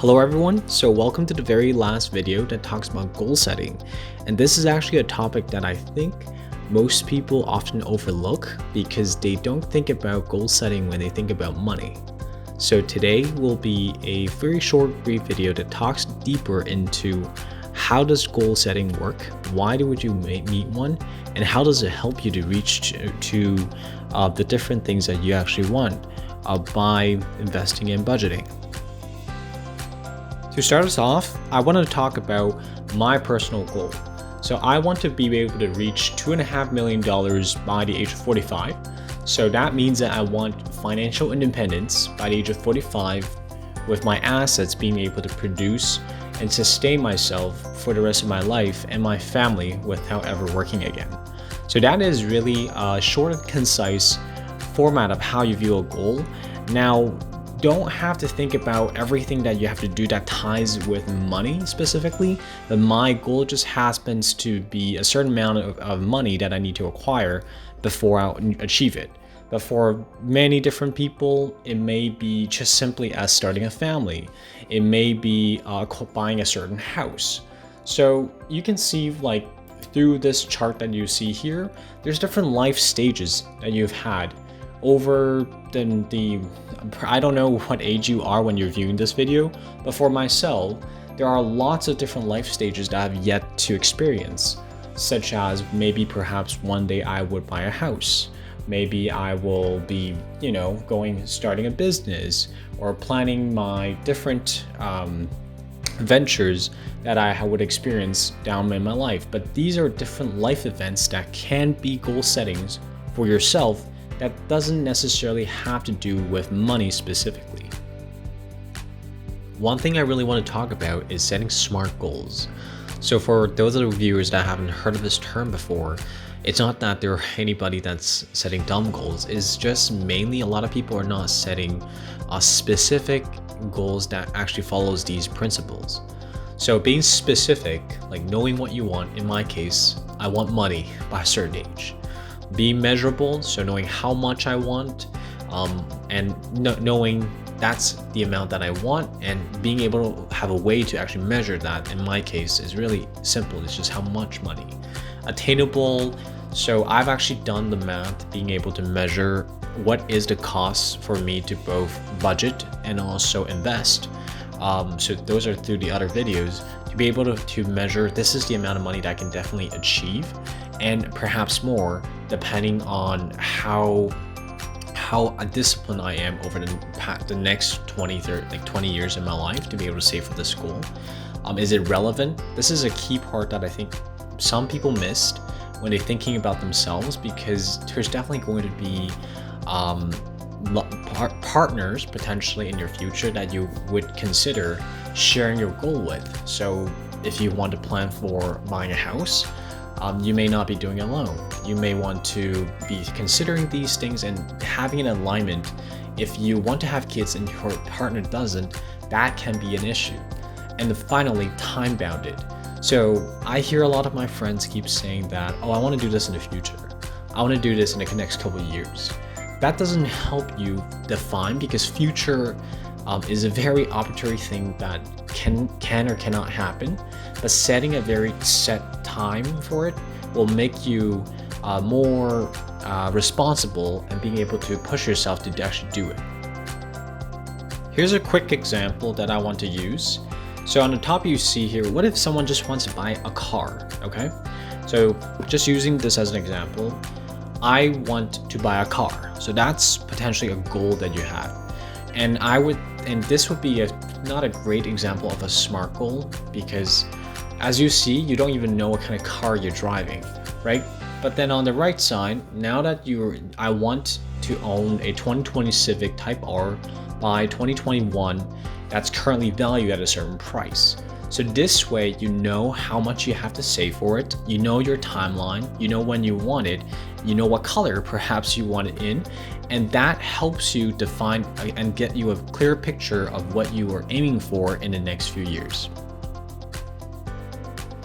Hello everyone, so welcome to the very last video that talks about goal setting, and this is actually a topic that I think most people often overlook because they don't think about goal setting when they think about money. So today will be a very short brief video that talks deeper into how does goal setting work, why would you meet one, and how does it help you to reach to the different things that you actually want by investing in budgeting. To start us off, I want to talk about my personal goal. So I want to be able to reach $2.5 million by the age of 45. So that means that I want financial independence by the age of 45 with my assets being able to produce and sustain myself for the rest of my life and my family without ever working again. So that is really a short and concise format of how you view a goal. Now, don't have to think about everything that you have to do that ties with money specifically, but my goal just happens to be a certain amount of money that I need to acquire before I achieve it. But for many different people, it may be just simply as starting a family. It may be buying a certain house. So you can see like through this chart that you see here, there's different life stages that you've had over I don't know what age you are when you're viewing this video, but for myself, there are lots of different life stages that I have yet to experience, such as maybe perhaps one day I would buy a house. Maybe I will be, starting a business or planning my different ventures that I would experience down in my life. But these are different life events that can be goal settings for yourself that doesn't necessarily have to do with money specifically. One thing I really want to talk about is setting SMART goals. So for those of the viewers that haven't heard of this term before, it's not that there are anybody that's setting dumb goals. It's just mainly a lot of people are not setting specific goals that actually follows these principles. So being specific, like knowing what you want, in my case, I want money by a certain age. Be measurable, so knowing how much I want, and knowing that's the amount that I want, and being able to have a way to actually measure that, in my case, is really simple. It's just how much money. Attainable, so I've actually done the math, being able to measure what is the cost for me to both budget and also invest. So those are through the other videos, to be able to measure this is the amount of money that I can definitely achieve, and perhaps more, depending on how disciplined I am over the next 20 years in my life to be able to save for this goal. Is it relevant? This is a key part that I think some people missed when they're thinking about themselves, because there's definitely going to be partners potentially in your future that you would consider sharing your goal with. So if you want to plan for buying a house, you may not be doing it alone. You may want to be considering these things and having an alignment. If you want to have kids and your partner doesn't, that can be an issue. And finally, time bounded. So I hear a lot of my friends keep saying that, oh, I want to do this in the future. I want to do this in the next couple of years. That doesn't help you define, because future is a very arbitrary thing that can or cannot happen. But setting a very set time for it will make you more responsible and being able to push yourself to actually do it. Here's a quick example that I want to use. So on the top you see here, what if someone just wants to buy a car, okay? So just using this as an example, I want to buy a car. So that's potentially a goal that you have. And this would be not a great example of a SMART goal, because as you see, you don't even know what kind of car you're driving, right? But then on the right side, now that I want to own a 2020 Civic Type R by 2021, that's currently valued at a certain price. So this way, you know how much you have to save for it, you know your timeline, you know when you want it, you know what color perhaps you want it in, and that helps you define and get you a clear picture of what you are aiming for in the next few years.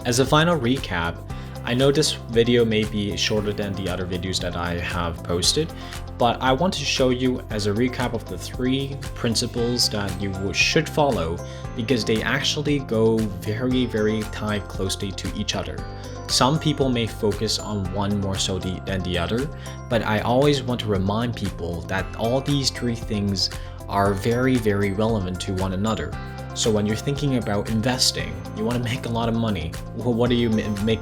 As a final recap, I know this video may be shorter than the other videos that I have posted, but I want to show you as a recap of the 3 principles that you should follow because they actually go very tied closely to each other. Some people may focus on one more so than the other, but I always want to remind people that all these 3 things are very relevant to one another. So when you're thinking about investing, you want to make a lot of money. Well, what do you make,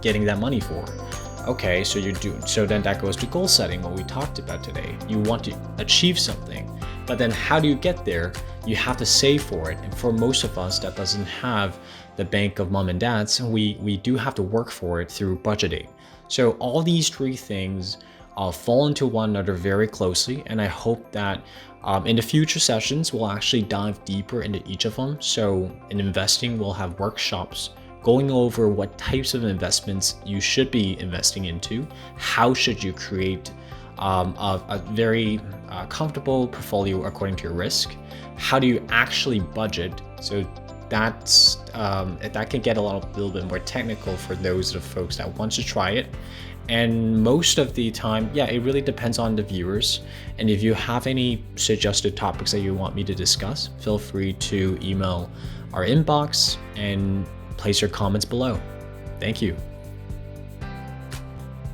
getting that money for? Okay, so then that goes to goal setting, what we talked about today. You want to achieve something, but then how do you get there? You have to save for it. And for most of us that doesn't have the bank of mom and dads, we do have to work for it through budgeting. So all these 3 things fall into one another very closely, and I hope that in the future sessions we'll actually dive deeper into each of them. So in investing, we'll have workshops going over what types of investments you should be investing into, how should you create a very comfortable portfolio according to your risk, how do you actually budget. So that can get a little bit more technical for those of folks that want to try it. And most of the time, it really depends on the viewers. And if you have any suggested topics that you want me to discuss, feel free to email our inbox and place your comments below. Thank you.